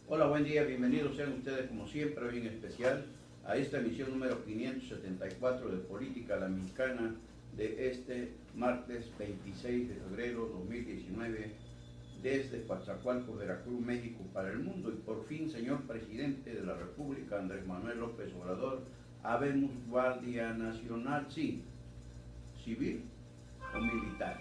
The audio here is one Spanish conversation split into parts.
Hola, buen día, bienvenidos sean ustedes como siempre, hoy en especial, a esta emisión número 574 de Política a la Mexicana de este martes 26 de febrero 2019 desde Coatzacoalcos, Veracruz, México para el mundo. Y por fin, señor presidente de la República, Andrés Manuel López Obrador, habemos Guardia Nacional, sí, civil o militar,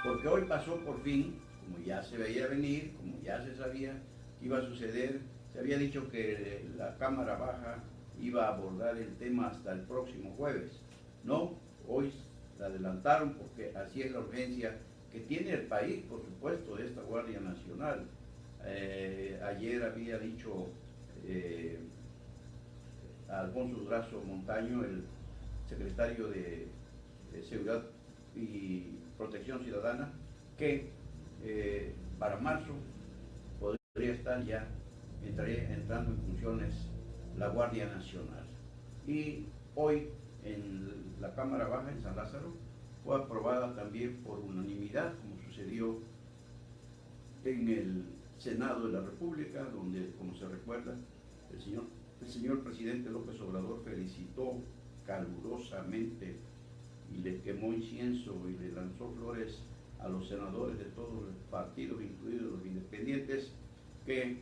porque hoy pasó por fin, como ya se veía venir, como ya se sabía que iba a suceder. Se había dicho que la Cámara Baja iba a abordar el tema hasta el próximo jueves. No, hoy la adelantaron porque así es la urgencia que tiene el país, por supuesto, de esta Guardia Nacional. Ayer había dicho Alfonso Durazo Montaño, el secretario de Seguridad y Protección Ciudadana, que para marzo podría estar ya entrando en funciones la Guardia Nacional. Y hoy en la Cámara Baja en San Lázaro fue aprobada también por unanimidad, como sucedió en el Senado de la República, donde, como se recuerda, el señor presidente López Obrador felicitó calurosamente y le quemó incienso y le lanzó flores a los senadores de todos los partidos, incluidos los independientes, que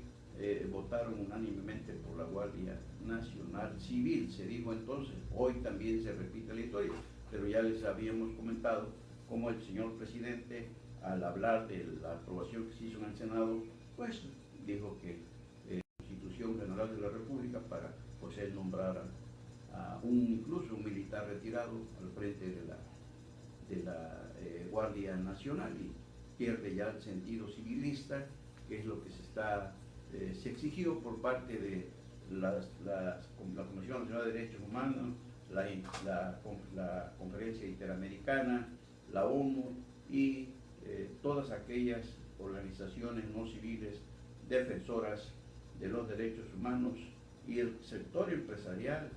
votaron unánimemente por la Guardia Nacional Civil. Se dijo entonces, hoy también se repite la historia, pero ya les habíamos comentado cómo el señor presidente, al hablar de la aprobación que se hizo en el Senado, pues dijo que la Constitución General de la República para pues él nombrara a incluso un militar retirado al frente de la Guardia Nacional, y pierde ya el sentido civilista, que es lo que se exigió por parte de la Comisión Nacional de Derechos Humanos, la Conferencia Interamericana, la ONU y todas aquellas organizaciones no civiles defensoras de los derechos humanos, y el sector empresarial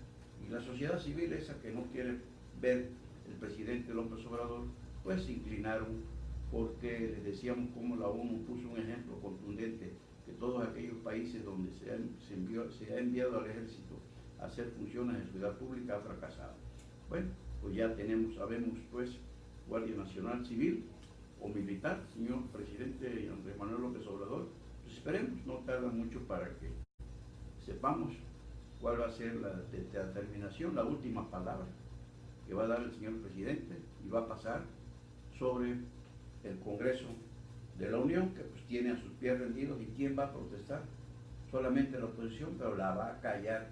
y la sociedad civil, esa que no quiere ver el presidente López Obrador, pues se inclinaron, porque les decíamos cómo la ONU puso un ejemplo contundente, que todos aquellos países donde se ha enviado al ejército a hacer funciones de seguridad pública ha fracasado. Bueno, pues ya sabemos pues, Guardia Nacional Civil o militar, señor presidente Andrés Manuel López Obrador. Pues esperemos, no tarda mucho para que sepamos cuál va a ser la determinación, la última palabra que va a dar el señor presidente, y va a pasar sobre el Congreso de la Unión, que pues tiene a sus pies rendidos. ¿Y quién va a protestar? Solamente la oposición, pero la va a callar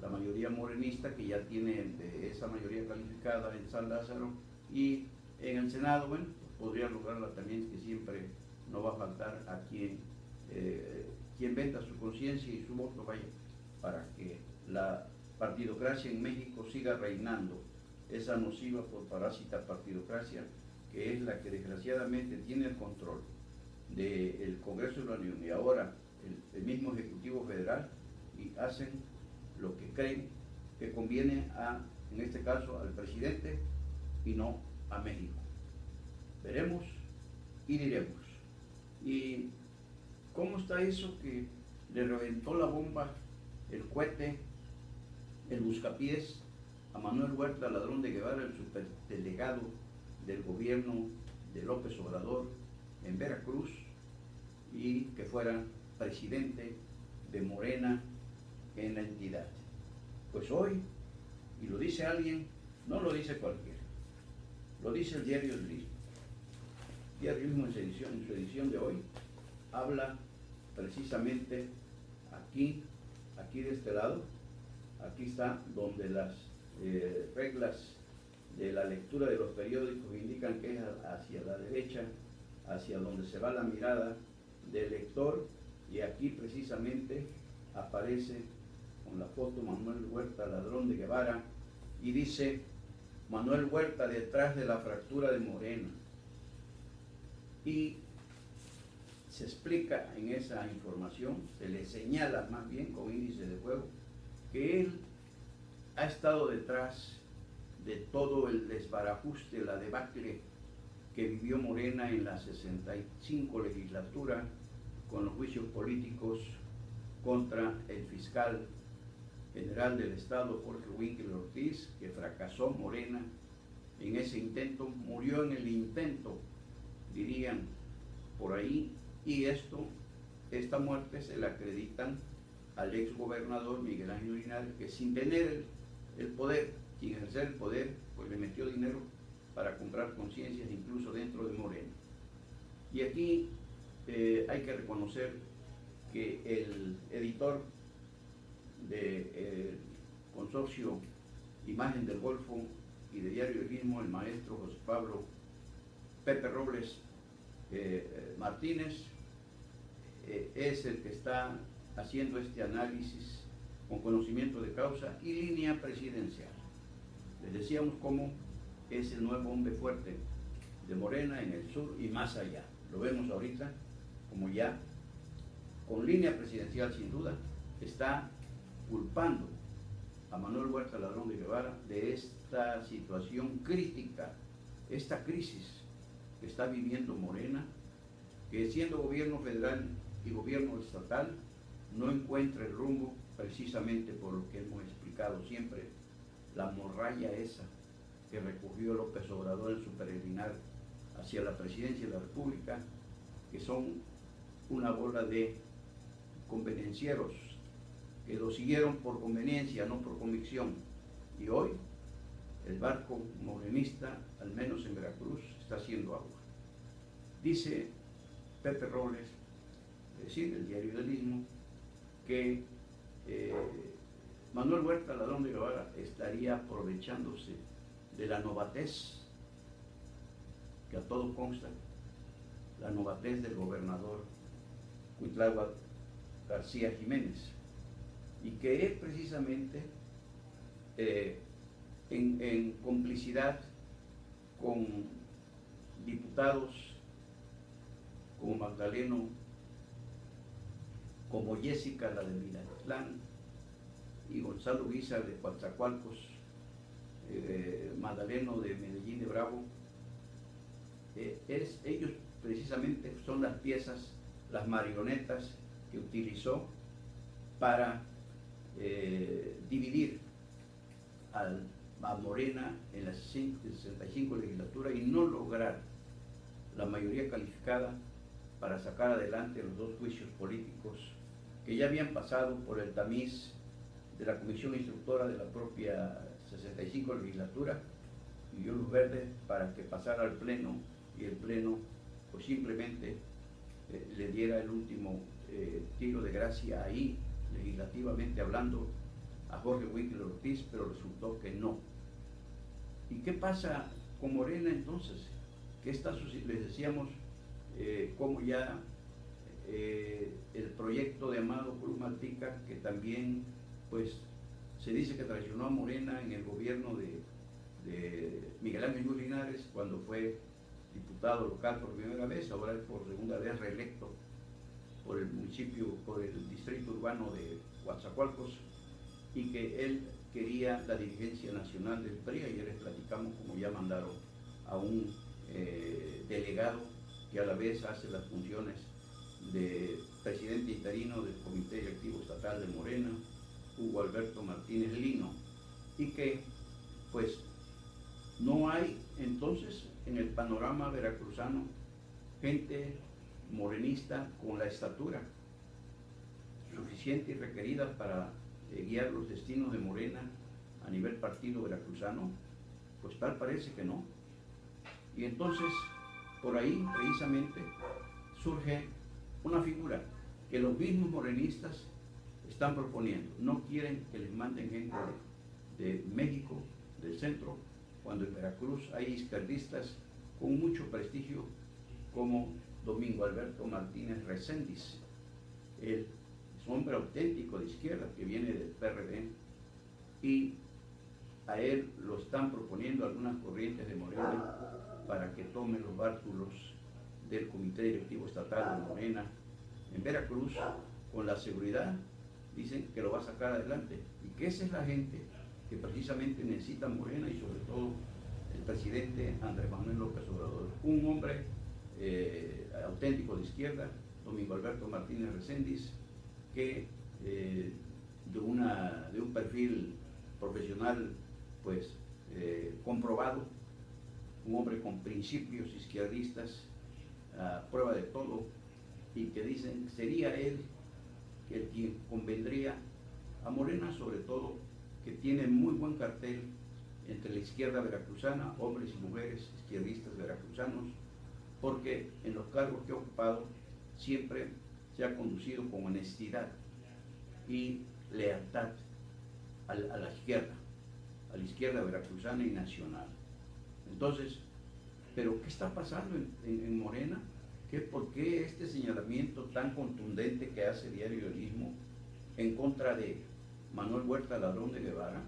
la mayoría morenista, que ya tiene esa mayoría calificada en San Lázaro, y en el Senado, bueno, pues podría lograrla también, que siempre no va a faltar a quien venda su conciencia y su voto, vaya, para que la partidocracia en México siga reinando, esa nociva por parásita partidocracia, que es la que desgraciadamente tiene el control del Congreso de la Unión y ahora el mismo Ejecutivo Federal, y hacen lo que creen que conviene en este caso, al presidente y no a México. Veremos y diremos. ¿Y cómo está eso que le reventó la bomba, el cohete, el buscapiés a Manuel Huerta Ladrón de Guevara, el superdelegado del gobierno de López Obrador en Veracruz, y que fuera presidente de Morena en la entidad? Pues hoy, y lo dice alguien, no lo dice cualquiera, lo dice el diario El Mismo. El diario Mismo en su edición de hoy habla precisamente aquí de este lado. Aquí está donde las reglas de la lectura de los periódicos indican que es hacia la derecha, hacia donde se va la mirada del lector, y aquí precisamente aparece con la foto Manuel Huerta Ladrón de Guevara, y dice Manuel Huerta detrás de la fractura de Morena. Y se explica en esa información, se le señala más bien con índice de fuego, que él ha estado detrás de todo el desbarajuste, la debacle que vivió Morena en la 65 legislatura, con los juicios políticos contra el fiscal general del Estado, Jorge Winkel Ortiz, que fracasó Morena en ese intento, murió en el intento, dirían por ahí, y esta muerte se la acreditan al exgobernador Miguel Ángel Linares, que sin tener el poder, sin ejercer el poder, pues le metió dinero para comprar conciencias incluso dentro de Morena. Y aquí hay que reconocer que el editor del consorcio Imagen del Golfo y de Diario El Istmo, el maestro José Pablo Pepe Robles Martínez, es el que está haciendo este análisis con conocimiento de causa y línea presidencial. Les decíamos cómo es el nuevo hombre fuerte de Morena en el sur y más allá. Lo vemos ahorita como ya con línea presidencial sin duda está culpando a Manuel Huerta Ladrón de Guevara de esta situación crítica, esta crisis que está viviendo Morena, que siendo gobierno federal y gobierno estatal no encuentra el rumbo, precisamente por lo que hemos explicado siempre, la morralla esa que recogió López Obrador en su peregrinar hacia la presidencia de la República, que son una bola de convenencieros que lo siguieron por conveniencia, no por convicción. Y hoy el barco morenista, al menos en Veracruz, está haciendo agua. Dice Pepe Robles, es decir, el Diario del Istmo, que Manuel Huerta Ladrón de Guevara estaría aprovechándose de la novatez, que a todo consta, la novatez del gobernador Cuitláhuac García Jiménez, y que es precisamente en complicidad con diputados como Magdaleno, como Jessica, la de Minatitlán, y Gonzalo Guizar de Coatzacoalcos, Magdaleno de Medellín de Bravo. Ellos precisamente son las piezas, las marionetas que utilizó para dividir a Morena en la 65 legislatura y no lograr la mayoría calificada para sacar adelante los dos juicios políticos que ya habían pasado por el tamiz de la comisión instructora de la propia 65 legislatura y dio luz verde para que pasara al pleno, y el pleno pues simplemente le diera el último tiro de gracia ahí, legislativamente hablando, a Jorge Winkel Ortiz, pero resultó que no. ¿Y qué pasa con Morena entonces? ¿Qué está sucediendo? Les decíamos cómo ya el proyecto de Amado Cruz Malpica, que también pues se dice que traicionó a Morena en el gobierno de Miguel Ángel Linares cuando fue diputado local por primera vez, ahora es por segunda vez reelecto por el municipio, por el distrito urbano de Coatzacoalcos, y que él quería la dirigencia nacional del PRI. Ayer les platicamos como ya mandaron a un delegado que a la vez hace las funciones de presidente interino del Comité Directivo Estatal de Morena, Hugo Alberto Martínez Lino, y que pues no hay entonces en el panorama veracruzano gente morenista con la estatura suficiente y requerida para guiar los destinos de Morena a nivel partido veracruzano. Pues tal parece que no. Y entonces por ahí precisamente surge una figura que los mismos morenistas están proponiendo. No quieren que les manden gente de México, del centro, cuando en Veracruz hay izquierdistas con mucho prestigio como Domingo Alberto Martínez Reséndiz. Él es un hombre auténtico de izquierda que viene del PRD, y a él lo están proponiendo algunas corrientes de Morena para que tome los bártulos del Comité Directivo Estatal de Morena en Veracruz, con la seguridad, dicen, que lo va a sacar adelante, y que esa es la gente que precisamente necesita Morena, y sobre todo el presidente Andrés Manuel López Obrador, un hombre auténtico de izquierda, Domingo Alberto Martínez Reséndiz, que de un perfil profesional pues comprobado, un hombre con principios izquierdistas a prueba de todo, y que dicen sería él el quien convendría a Morena, sobre todo que tiene muy buen cartel entre la izquierda veracruzana, hombres y mujeres izquierdistas veracruzanos, porque en los cargos que ha ocupado siempre se ha conducido con honestidad y lealtad a la izquierda veracruzana y nacional. Entonces, ¿pero qué está pasando en Morena? ¿Por qué este señalamiento tan contundente que hace Diario El Istmo en contra de Manuel Huerta Ladrón de Guevara?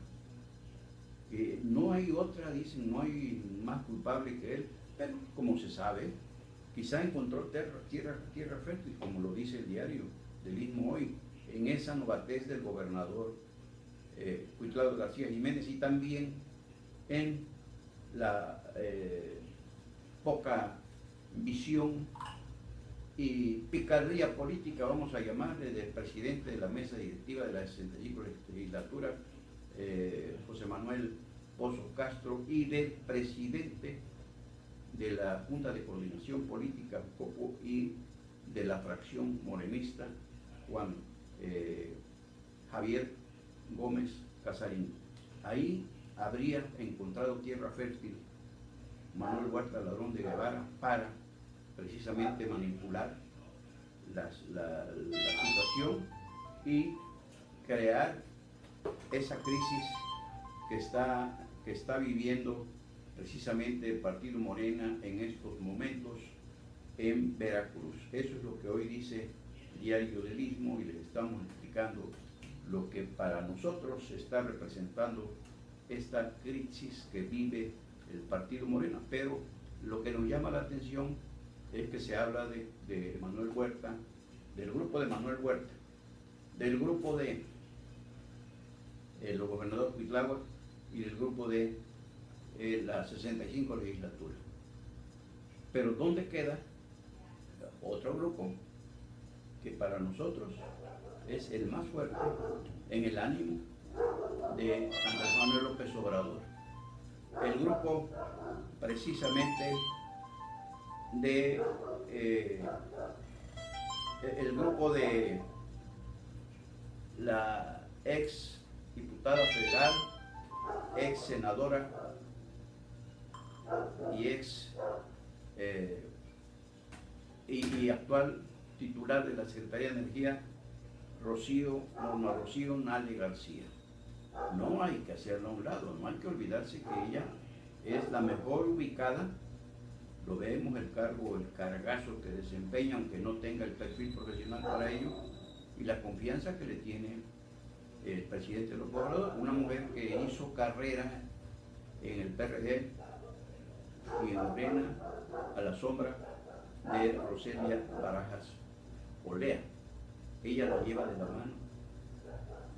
No hay otra, dicen, no hay más culpable que él, pero como se sabe, quizá encontró tierra fértil, como lo dice el Diario del Istmo hoy, en esa novatez del gobernador Cuitlao García Jiménez, y también en la poca visión y picardía política, vamos a llamarle, del presidente de la mesa directiva de la 65 legislatura, José Manuel Pozos Castro, y del presidente de la Junta de Coordinación Política y de la fracción morenista, Juan Javier Gómez Casarín. Ahí habría encontrado tierra fértil Manuel Huerta Ladrón de Guevara para precisamente manipular la situación y crear esa crisis que está viviendo precisamente el partido Morena en estos momentos en Veracruz. Eso es lo que hoy dice Diario del Istmo, y les estamos explicando lo que para nosotros está representando esta crisis que vive el partido Morena. Pero lo que nos llama la atención es que se habla de Manuel Huerta, del grupo de Manuel Huerta, del grupo de los gobernadores Cuitlao y del grupo de la 65 legislatura. Pero ¿dónde queda otro grupo que para nosotros es el más fuerte en el ánimo de Andrés Manuel López Obrador? El grupo precisamente el grupo de la ex diputada federal, ex senadora y y actual titular de la Secretaría de Energía, Norma Rocío Nale García. No hay que hacerlo a un lado, no hay que olvidarse que ella es la mejor ubicada. Lo vemos, el cargazo que desempeña, aunque no tenga el perfil profesional para ello, y la confianza que le tiene el presidente López Obrador, una mujer que hizo carrera en el PRD y en Morena a la sombra de Roselia Barajas Olea. Ella la lleva de la mano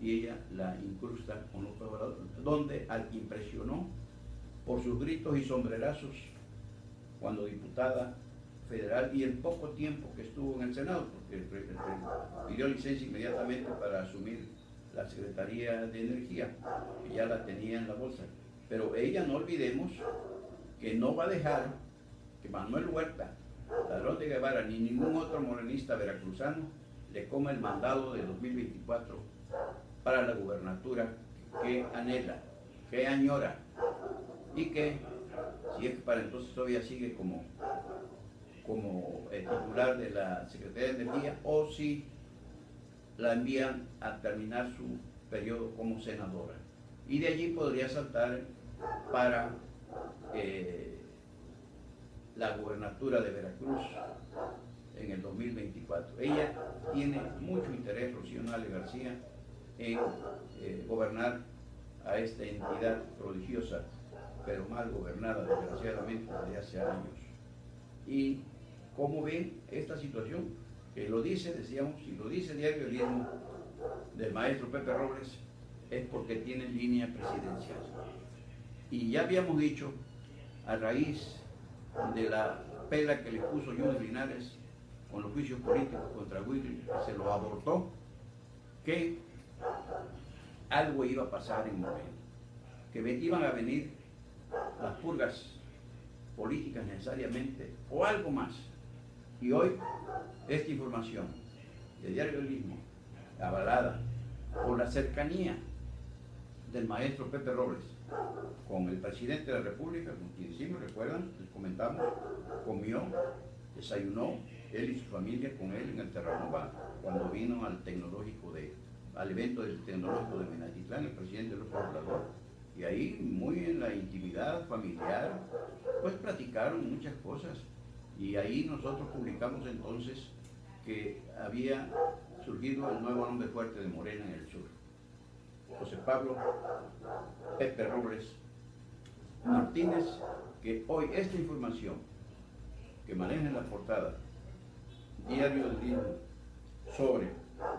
y ella la incrusta con López Obrador, donde impresionó por sus gritos y sombrerazos cuando diputada federal, y el poco tiempo que estuvo en el Senado, porque pidió licencia inmediatamente para asumir la Secretaría de Energía, que ya la tenía en la bolsa. Pero ella, no olvidemos, que no va a dejar que Manuel Huerta Ladrón de Guevara ni ningún otro morenista veracruzano le coma el mandado de 2024 para la gubernatura que anhela, que añora, y que, si es que para entonces todavía sigue como titular de la Secretaría de Energía, o si la envían a terminar su periodo como senadora. Y de allí podría saltar para la gubernatura de Veracruz en el 2024. Ella tiene mucho interés, Rocío Nale García, en gobernar a esta entidad prodigiosa, pero mal gobernada desgraciadamente desde hace años. Y cómo ven esta situación, que lo dice, decíamos, si lo dice Diario El Istmo del maestro Pepe Robles, es porque tiene línea presidencial. Y ya habíamos dicho, a raíz de la pela que le puso Judith Linares con los juicios políticos contra Huitl, se lo abortó, que algo iba a pasar en Morena, que iban a venir las purgas políticas necesariamente o algo más. Y hoy esta información de Diario del Istmo, avalada por la cercanía del maestro Pepe Robles con el presidente de la República, con quien hicimos, recuerdan, les comentamos, comió, desayunó, él y su familia con él en el Terranova cuando vino al evento del tecnológico de Minatitlán, el presidente López Obrador, y ahí muy en la intimidad familiar, pues platicaron muchas cosas, y ahí nosotros publicamos entonces que había surgido el nuevo nombre fuerte de Morena en el sur. José Pablo Pepe Robles Martínez, que hoy esta información que maneja en la portada Diario del Istmo sobre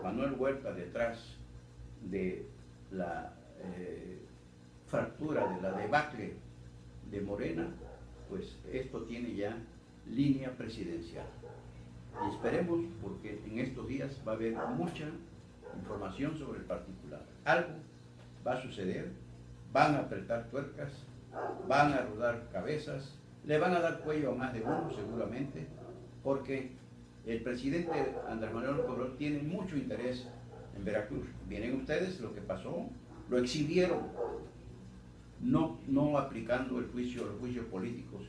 Manuel Huerta detrás de la fractura, de la debacle de Morena, pues esto tiene ya línea presidencial. Y esperemos, porque en estos días va a haber mucha información sobre el particular. Algo va a suceder, van a apretar tuercas, van a rodar cabezas, le van a dar cuello a más de uno seguramente, porque el presidente Andrés Manuel López Obrador tiene mucho interés en Veracruz. Vienen ustedes lo que pasó, lo exhibieron, no aplicando los juicios políticos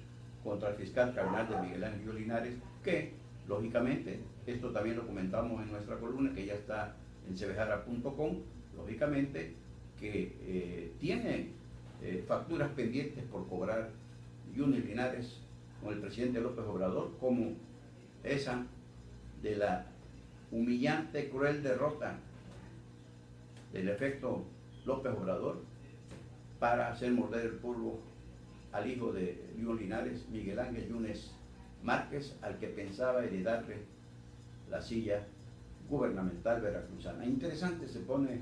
contra el fiscal cardenal de Miguel Ángel Linares, que lógicamente, esto también lo comentamos en nuestra columna que ya está en cebejara.com, lógicamente que tiene facturas pendientes por cobrar Yunes Linares con el presidente López Obrador, como esa de la humillante, cruel derrota del efecto López Obrador para hacer morder el polvo al hijo de Yunes Linares, Miguel Ángel Yunes Márquez, al que pensaba heredarle la silla gubernamental veracruzana. Interesante se pone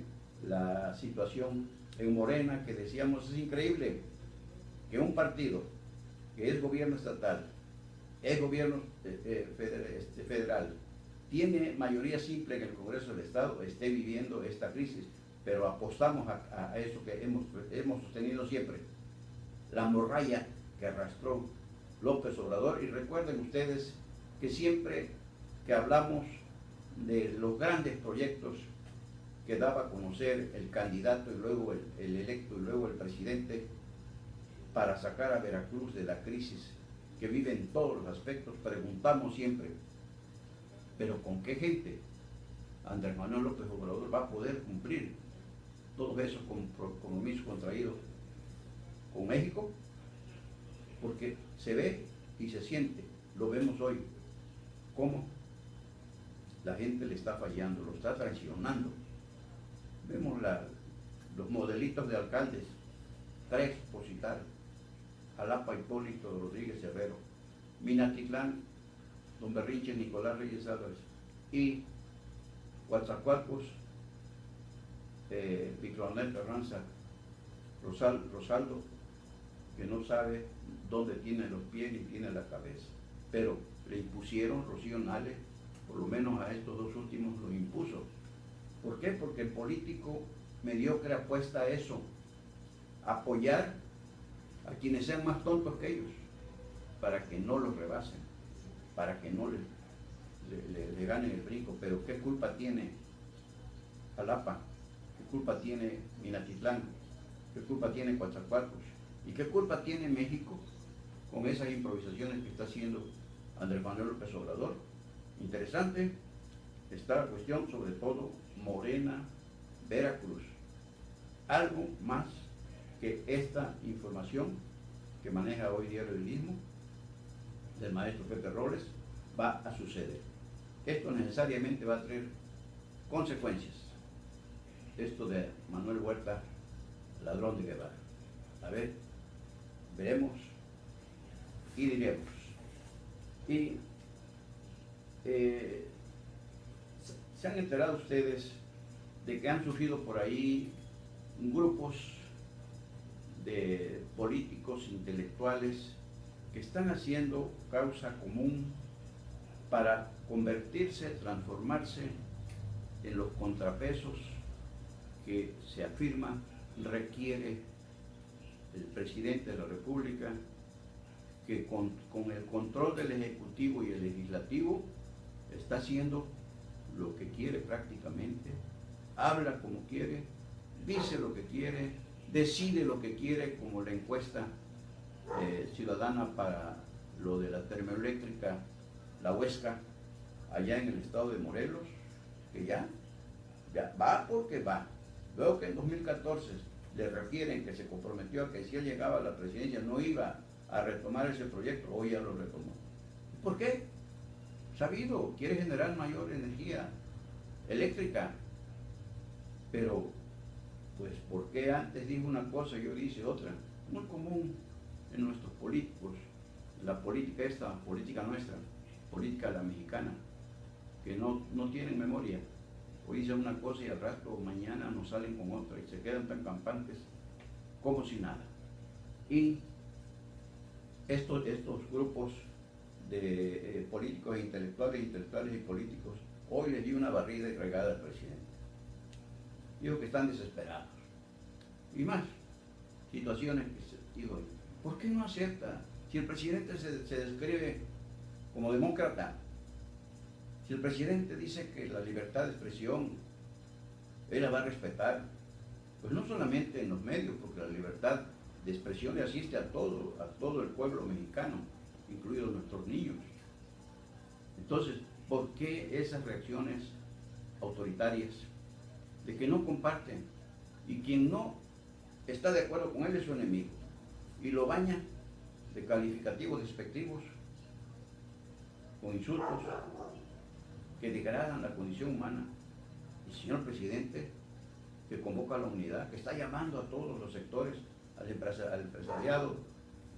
la situación en Morena, que decíamos es increíble que un partido que es gobierno estatal, es gobierno federal, tiene mayoría simple en el Congreso del Estado, esté viviendo esta crisis, pero apostamos a eso que hemos sostenido siempre, la morralla que arrastró López Obrador. Y recuerden ustedes que siempre que hablamos de los grandes proyectos que daba a conocer el candidato y luego el electo y luego el presidente para sacar a Veracruz de la crisis que vive en todos los aspectos, preguntamos siempre, ¿pero con qué gente Andrés Manuel López Obrador va a poder cumplir todos esos compromisos contraídos con México? Porque se ve y se siente, lo vemos hoy, cómo la gente le está fallando, lo está traicionando. Vemos los modelitos de alcaldes, tres por citar: Jalapa, Hipólito Rodríguez Herrero; Minatitlán, Don Berrinche Nicolás Reyes Álvarez; y Coatzacoalcos, Víctor Manuel Carranza Rosaldo, que no sabe dónde tiene los pies ni tiene la cabeza, pero le impusieron Rocío Nale, por lo menos a estos dos últimos los impuso. ¿Por qué? Porque el político mediocre apuesta a eso, a apoyar a quienes sean más tontos que ellos, para que no los rebasen, para que no le ganen el brinco. Pero ¿qué culpa tiene Jalapa? ¿Qué culpa tiene Minatitlán? ¿Qué culpa tiene Coatzacoalcos? ¿Y qué culpa tiene México con esas improvisaciones que está haciendo Andrés Manuel López Obrador? Interesante está la cuestión, sobre todo Morena, Veracruz. Algo más que esta información que maneja hoy Diario del Istmo del maestro Pepe Robles va a suceder. Esto necesariamente va a traer consecuencias. Esto de Manuel Huerta, ladrón de Guevara. A ver, veremos y diremos. Y se han enterado ustedes de que han surgido por ahí grupos de políticos intelectuales que están haciendo causa común para convertirse, transformarse en los contrapesos que se afirma requiere el presidente de la República, que con el control del Ejecutivo y el Legislativo está haciendo lo que quiere prácticamente, habla como quiere, dice lo que quiere, decide lo que quiere, como la encuesta ciudadana para lo de la termoeléctrica, la Huesca, allá en el estado de Morelos, que ya va porque va. Veo que en 2014 le refieren que se comprometió a que si él llegaba a la presidencia no iba a retomar ese proyecto, hoy ya lo retomó. ¿Por qué? Sabido, quiere generar mayor energía eléctrica, pero pues ¿por qué antes dijo una cosa y hoy dice otra? Muy común en nuestros políticos, la política esta, política nuestra, política la mexicana, que no tienen memoria. Hoy dicen una cosa y al rato mañana nos salen con otra y se quedan tan campantes como si nada. Y estos grupos de políticos e intelectuales y políticos, hoy les di una barrida y regada al presidente. Digo que están desesperados. Y más situaciones que digo, ¿por qué no acepta? Si el presidente se describe como demócrata, si el presidente dice que la libertad de expresión él la va a respetar, pues no solamente en los medios, porque la libertad de expresión le asiste a todo el pueblo mexicano, incluidos nuestros niños. Entonces, ¿por qué esas reacciones autoritarias de que no comparten? Y quien no está de acuerdo con él es su enemigo y lo baña de calificativos despectivos, con insultos que degradan la condición humana. El señor presidente, que convoca a la unidad, que está llamando a todos los sectores, al empresariado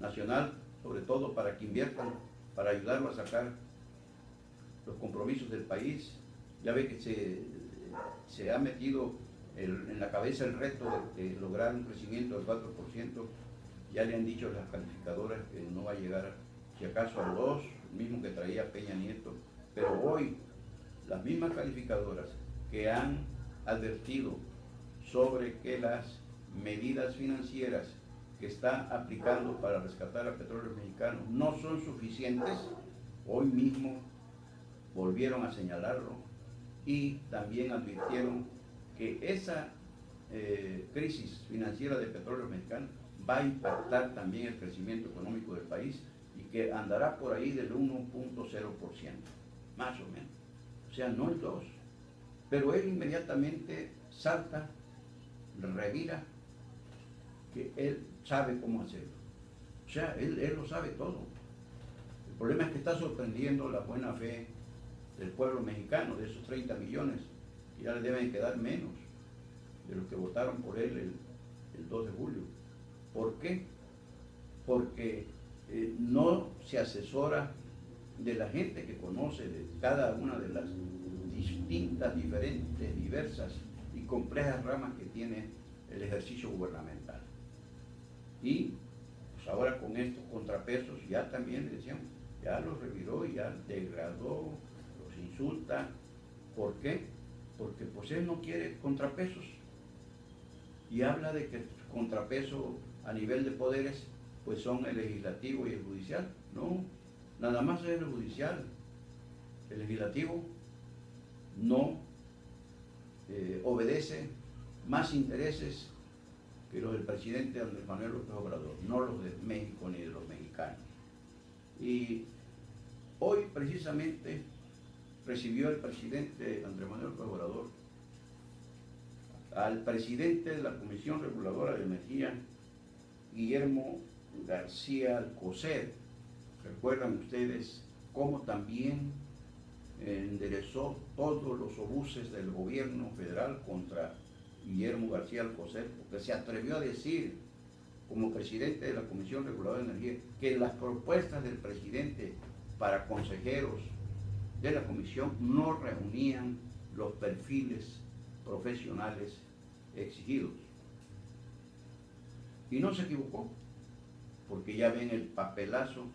nacional, sobre todo para que inviertan, para ayudarlo a sacar los compromisos del país. Ya ve que se ha metido en la cabeza el reto de lograr un crecimiento del 4%. Ya le han dicho las calificadoras que no va a llegar, si acaso, a 2, mismo que traía Peña Nieto. Pero hoy, las mismas calificadoras que han advertido sobre que las medidas financieras que está aplicando para rescatar a Petróleos Mexicanos no son suficientes, hoy mismo volvieron a señalarlo y también advirtieron que esa crisis financiera de Petróleos Mexicanos va a impactar también el crecimiento económico del país y que andará por ahí del 1.0%, más o menos. O sea, no el 2%. Pero él inmediatamente salta, revira, que él sabe cómo hacerlo. O sea, él lo sabe todo. El problema es que está sorprendiendo la buena fe del pueblo mexicano, de esos 30 millones, que ya le deben quedar menos de los que votaron por él el 2 de julio. ¿Por qué? Porque no se asesora de la gente que conoce de cada una de las distintas, diferentes, diversas y complejas ramas que tiene el ejercicio gubernamental. Y pues ahora con estos contrapesos ya también le decían, ya los reviró, ya degradó, los insulta. ¿Por qué? Porque pues él no quiere contrapesos y habla de que el contrapeso a nivel de poderes pues son el legislativo y el judicial. No, nada más es el judicial. El legislativo no obedece más intereses que los del presidente Andrés Manuel López Obrador, no los de México ni de los mexicanos. Y hoy precisamente recibió el presidente Andrés Manuel López Obrador al presidente de la Comisión Reguladora de Energía, Guillermo García Alcocer. Recuerdan ustedes cómo también enderezó todos los obuses del gobierno federal contra Guillermo García Alcocer, porque se atrevió a decir, como presidente de la Comisión Reguladora de Energía, que las propuestas del presidente para consejeros de la comisión no reunían los perfiles profesionales exigidos. Y no se equivocó, porque ya ven el papelazo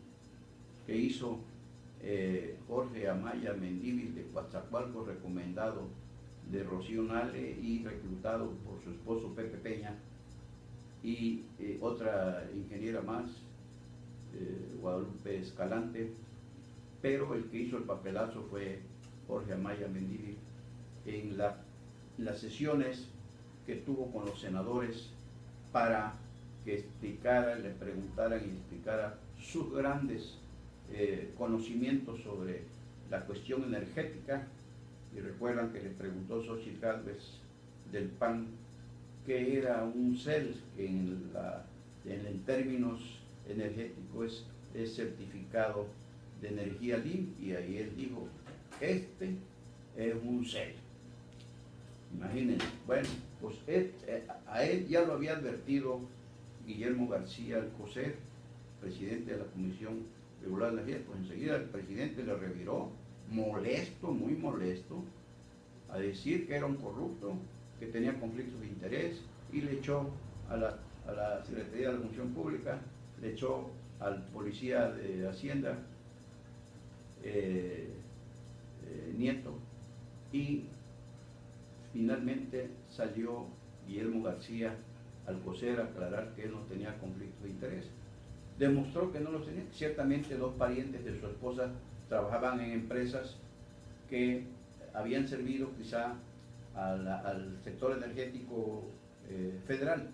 que hizo Jorge Amaya Mendívil de Coatzacoalcos, recomendado de Rocío Nale y reclutado por su esposo Pepe Peña y otra ingeniera más, Guadalupe Escalante, pero el que hizo el papelazo fue Jorge Amaya Mendívil en las sesiones que tuvo con los senadores para que explicara, le preguntaran y explicara sus grandes conocimientos sobre la cuestión energética. Y recuerdan que le preguntó Xochitl Gálvez del PAN que era un CEL, que en términos energéticos es certificado de energía limpia, y él dijo, este es un CEL. Imagínense. Bueno, pues a él ya lo había advertido Guillermo García Alcocer, presidente de la Comisión Regular de Energía. Pues enseguida el presidente le reviró, molesto, muy molesto, a decir que era un corrupto, que tenía conflictos de interés, y le echó a la Secretaría de la Función Pública, le echó al policía de Hacienda, Nieto, y finalmente salió Guillermo García Alcocer a aclarar que él no tenía conflictos de interés. Demostró que no los tenía. Ciertamente dos parientes de su esposa trabajaban en empresas que habían servido quizá al sector energético federal,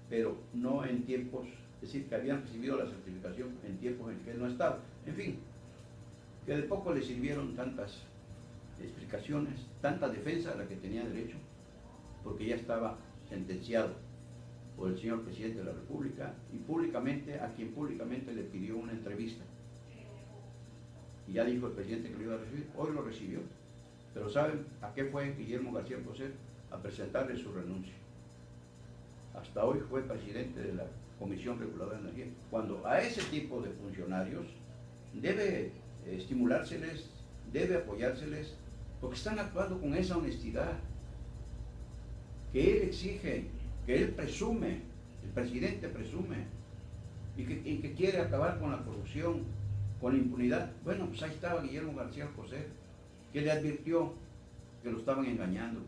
pero no en tiempos, es decir, que habían recibido la certificación en tiempos en que él no estaba. En fin, que de poco le sirvieron tantas explicaciones, tanta defensa a la que tenía derecho, porque ya estaba sentenciado por el señor presidente de la República, y públicamente, a quien públicamente le pidió una entrevista. Y ya dijo el presidente que lo iba a recibir. Hoy lo recibió. Pero ¿saben a qué fue Guillermo García Alcocer? A presentarle su renuncia. Hasta hoy fue presidente de la Comisión Reguladora de Energía. Cuando a ese tipo de funcionarios debe estimulárseles, debe apoyárseles, porque están actuando con esa honestidad que él exige, que él presume, el presidente presume, y que quiere acabar con la corrupción, con la impunidad. Bueno, pues ahí estaba Guillermo García Alcocer, que le advirtió que lo estaban engañando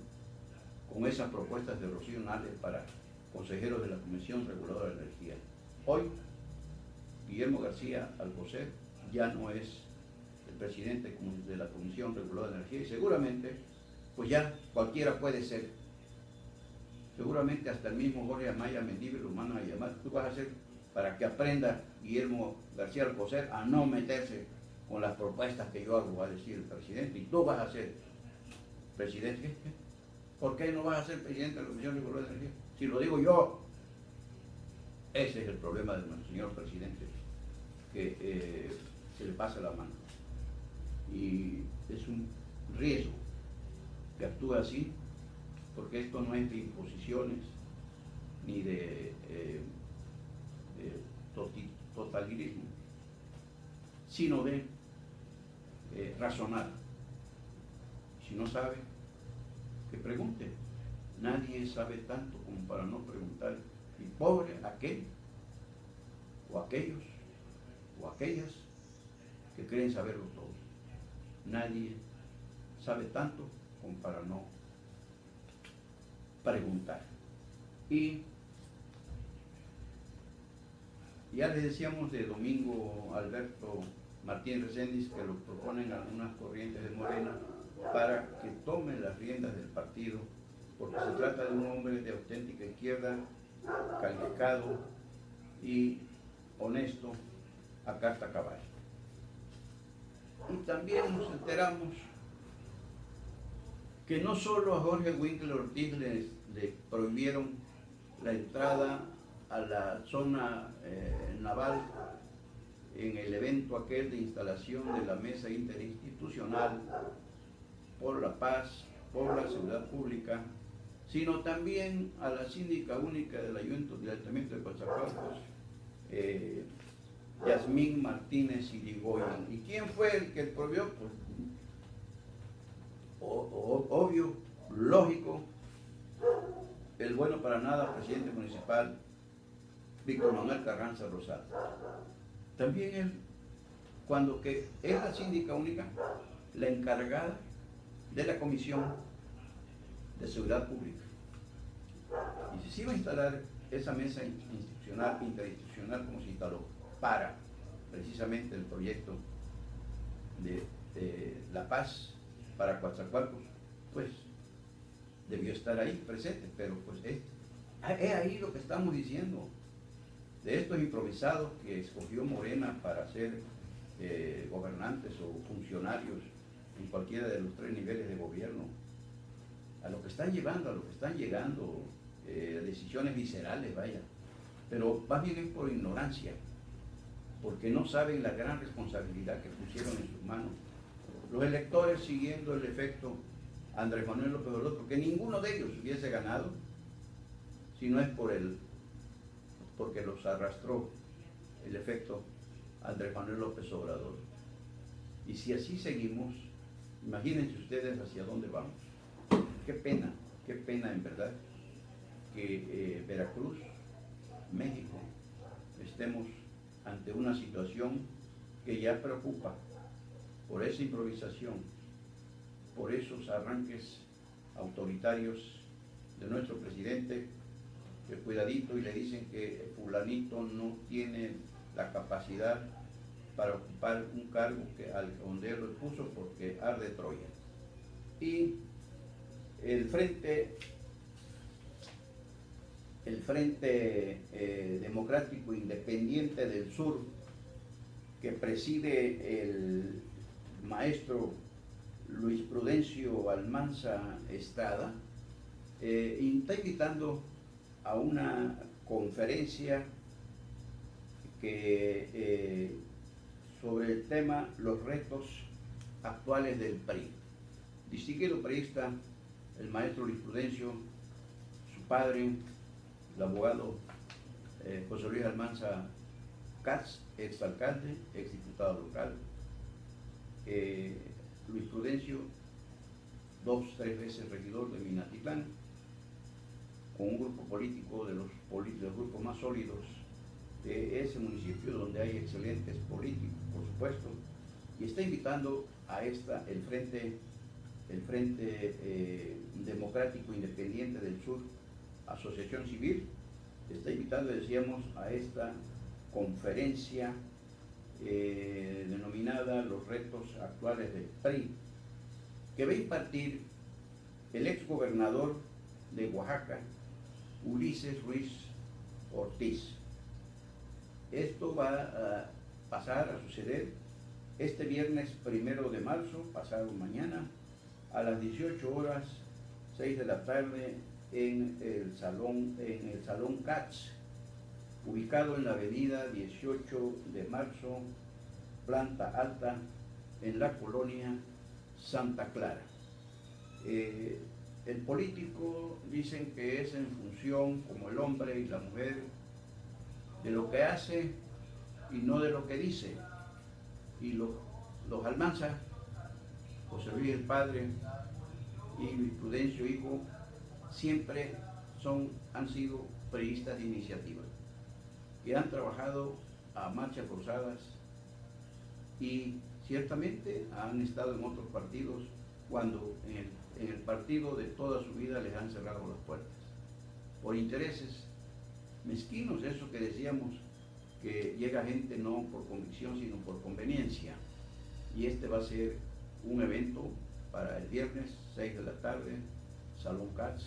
con esas propuestas de Rocío Nale para consejeros de la Comisión Reguladora de Energía. Hoy, Guillermo García Alcocer ya no es el presidente de la Comisión Reguladora de Energía, y seguramente, pues ya cualquiera puede ser. Seguramente hasta el mismo Jorge Amaya Mendívil lo mandan a llamar. Tú vas a hacer para que aprenda Guillermo García Alcocer a no meterse con las propuestas que yo hago, va a decir el presidente, y tú vas a ser presidente. ¿Por qué no vas a ser presidente de la Comisión Reguladora de Energía? Si lo digo yo. Ese es el problema de nuestro señor presidente, que se le pasa la mano. Y es un riesgo que actúe así, porque esto no es de imposiciones ni de totalitarismo, sino de razonar. Si no sabe, que pregunte. Nadie sabe tanto como para no preguntar. Y pobre aquel, o aquellos, o aquellas que creen saberlo todo. Nadie sabe tanto como para no preguntar. Y ya les decíamos de Domingo Alberto Martínez Reséndiz que lo proponen algunas corrientes de Morena para que tome las riendas del partido, porque se trata de un hombre de auténtica izquierda, calificado y honesto a carta cabal. Y también nos enteramos que no solo a Jorge Winkler Ortiz le prohibieron la entrada a la zona naval en el evento aquel de instalación de la Mesa Interinstitucional por la Paz, por la Seguridad Pública, sino también a la síndica única del Ayuntamiento de Coatzacoalcos, Yasmín Martínez Irigoyen. ¿Y quién fue el que prohibió? Pues, obvio, lógico, el bueno para nada presidente municipal Víctor Manuel Carranza Rosado. También él, cuando que es la síndica única, la encargada de la comisión seguridad pública. Y si se iba a instalar esa mesa interinstitucional como se instaló, para precisamente el proyecto de La Paz para Coatzacoalcos, pues debió estar ahí presente, pero pues es ahí lo que estamos diciendo, de estos improvisados que escogió Morena para ser gobernantes o funcionarios en cualquiera de los 3 niveles de gobierno, a lo que están llevando, a lo que están llegando, decisiones viscerales, vaya, pero más bien es por ignorancia, porque no saben la gran responsabilidad que pusieron en sus manos. Los electores, siguiendo el efecto Andrés Manuel López Obrador, porque ninguno de ellos hubiese ganado si no es porque los arrastró el efecto Andrés Manuel López Obrador. Y si así seguimos, imagínense ustedes hacia dónde vamos. Qué pena en verdad que Veracruz, México, estemos ante una situación que ya preocupa por esa improvisación, por esos arranques autoritarios de nuestro presidente, que cuidadito y le dicen que fulanito no tiene la capacidad para ocupar un cargo donde él lo puso porque arde Troya. Y el Frente Democrático Independiente del Sur, que preside el maestro Luis Prudencio Almanza Estrada, está invitando a una conferencia sobre el tema los retos actuales del PRI. Distinguido priista, el maestro Luis Prudencio, su padre, el abogado José Luis Almanza Katz, exalcalde, exdiputado local, Luis Prudencio, 2-3 veces regidor de Minatitlán, con un grupo político de los grupos más sólidos de ese municipio, donde hay excelentes políticos, por supuesto, y está invitando a el Frente Democrático Independiente del Sur, Asociación Civil, está invitando, decíamos, a esta conferencia denominada Los retos actuales del PRI, que va a impartir el exgobernador de Oaxaca, Ulises Ruiz Ortiz. Esto va a pasar a suceder este viernes 1 de marzo, pasado mañana, a las 18 horas, 6 de la tarde, en el Salón Katz, ubicado en la avenida 18 de marzo, planta alta, en la colonia Santa Clara. El político dicen que es en función, como el hombre y la mujer, de lo que hace y no de lo que dice. Y los Almanza, José Luis el padre y Luis Prudencio hijo, siempre han sido priistas de iniciativa, que han trabajado a marchas forzadas y ciertamente han estado en otros partidos cuando en el partido de toda su vida les han cerrado las puertas por intereses mezquinos, eso que decíamos, que llega gente no por convicción sino por conveniencia. Y este va a ser un evento para el viernes 6 de la tarde, Salón Katz,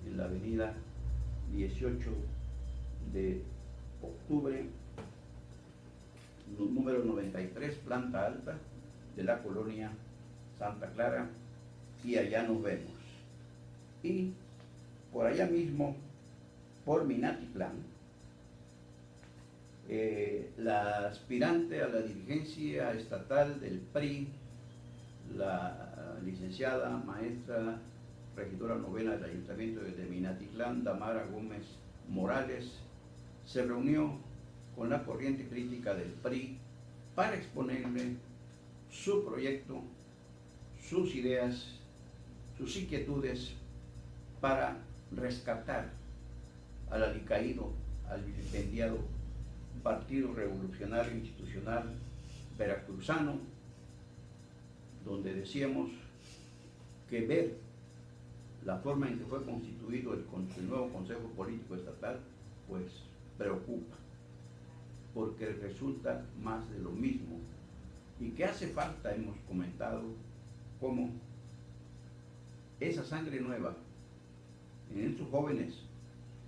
en la avenida 18 de octubre, número 93, planta alta, de la colonia Santa Clara, y allá nos vemos. Y por allá mismo, por Minatitlán, la aspirante a la dirigencia estatal del PRI, la licenciada maestra regidora novena del Ayuntamiento de Minatitlán, Damara Gómez Morales, se reunió con la corriente crítica del PRI para exponerle su proyecto, sus ideas, sus inquietudes para rescatar al alicaído, al vilipendiado Partido Revolucionario Institucional Veracruzano, donde decíamos que ver la forma en que fue constituido el nuevo Consejo Político Estatal, pues preocupa, porque resulta más de lo mismo. Y que hace falta, hemos comentado, cómo esa sangre nueva en estos jóvenes,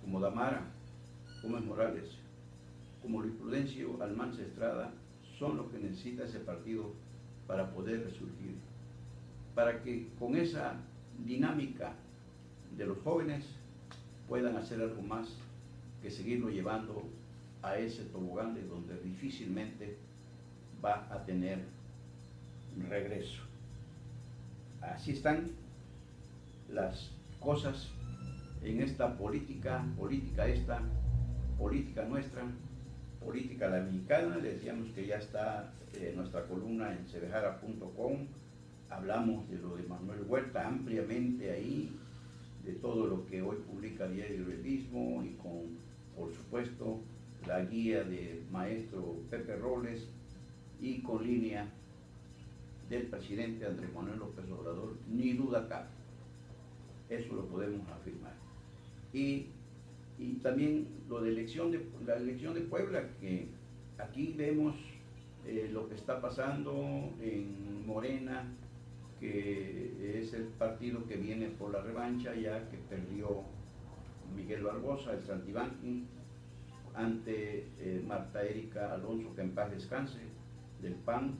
como Damara Gómez Morales, como Luis Prudencio Almanza Estrada, son los que necesita ese partido para poder resurgir, para que con esa dinámica de los jóvenes puedan hacer algo más que seguirlo llevando a ese tobogán de donde difícilmente va a tener regreso. Así están las cosas en esta política nuestra, política la mexicana. Le decíamos que ya está nuestra columna en cebejara.com. Hablamos de lo de Manuel Huerta ampliamente ahí, de todo lo que hoy publica Diario del Istmo, y con, por supuesto, la guía de maestro Pepe Robles, y con línea del presidente Andrés Manuel López Obrador, ni duda cabe. Eso lo podemos afirmar. Y también lo de la elección de Puebla, que aquí vemos lo que está pasando en Morena, que es el partido que viene por la revancha, ya que perdió Miguel Barbosa, el Santibánqui, ante Marta Erika Alonso, que en paz descanse, del PAN,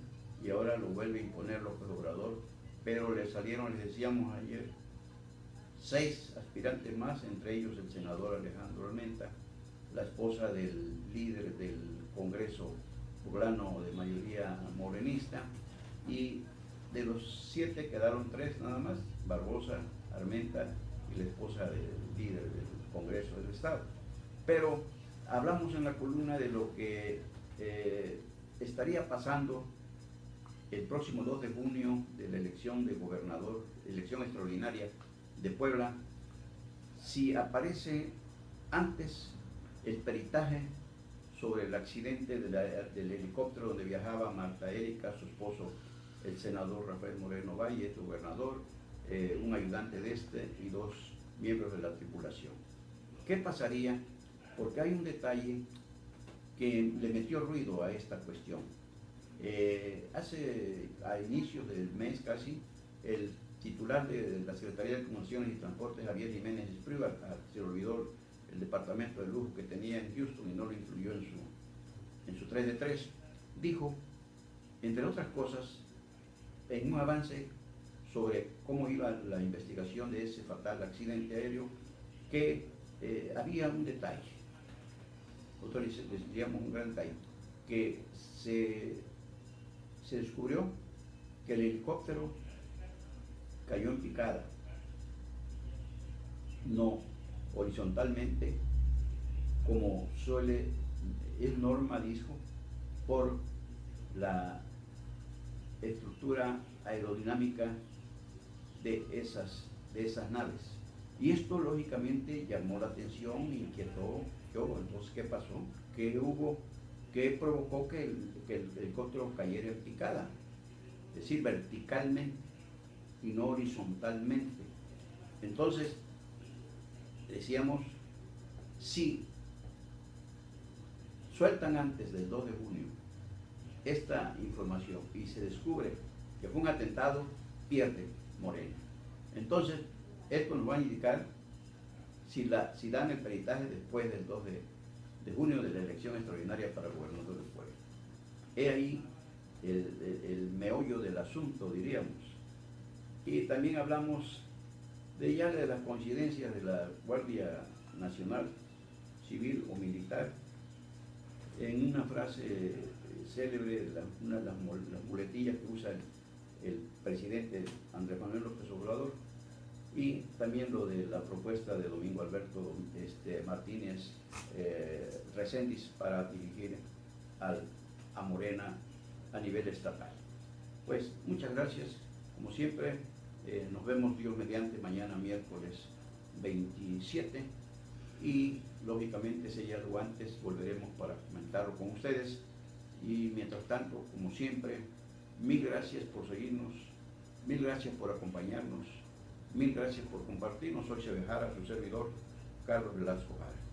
y ahora lo vuelve a imponer López Obrador, pero le salieron, les decíamos ayer, 6 aspirantes más, entre ellos el senador Alejandro Armenta, la esposa del líder del Congreso poblano de mayoría morenista, y de los 7 quedaron 3 nada más, Barbosa, Armenta y la esposa del líder del Congreso del Estado. Pero hablamos en la columna de lo que estaría pasando el próximo 2 de junio de la elección de gobernador, elección extraordinaria de Puebla, si aparece antes el peritaje sobre el accidente del helicóptero donde viajaba Marta Erika, su esposo, el senador Rafael Moreno Valle, su gobernador, un ayudante de este y 2 miembros de la tripulación. ¿Qué pasaría? Porque hay un detalle que le metió ruido a esta cuestión. A inicios del mes casi, el titular de la Secretaría de Comunicaciones y Transportes, Javier Jiménez Espriu, se olvidó el departamento de lujo que tenía en Houston y no lo incluyó en su 3 de 3, dijo, entre otras cosas, en un avance sobre cómo iba la investigación de ese fatal accidente aéreo, que había un detalle, nosotros les diríamos un gran detalle, que se descubrió que el helicóptero cayó en picada, no horizontalmente, como es norma, dijo, por la estructura aerodinámica de esas naves. Y esto lógicamente llamó la atención, inquietó. Entonces, ¿qué pasó? ¿Qué provocó que el helicóptero cayera en picada? Es decir, verticalmente y no horizontalmente. Entonces, decíamos, si sueltan antes del 2 de junio esta información y se descubre que fue un atentado, pierde Morena. Entonces, esto nos va a indicar si dan el peritaje después del 2 de junio de la elección extraordinaria para gobernador del Puebla. He ahí el meollo del asunto, diríamos. Y también hablamos de las coincidencias de la Guardia Nacional, civil o militar, en una frase célebre, una de las muletillas que usa el presidente Andrés Manuel López Obrador, y también lo de la propuesta de Domingo Alberto Martínez Reséndiz para dirigir a Morena a nivel estatal. Pues muchas gracias, como siempre, nos vemos Dios mediante mañana miércoles 27, y lógicamente si hay algo antes volveremos para comentarlo con ustedes. Y mientras tanto, como siempre, mil gracias por seguirnos, mil gracias por acompañarnos, Mil gracias por compartirnos. Soy Sebejara, su servidor, Carlos Velasco Jara.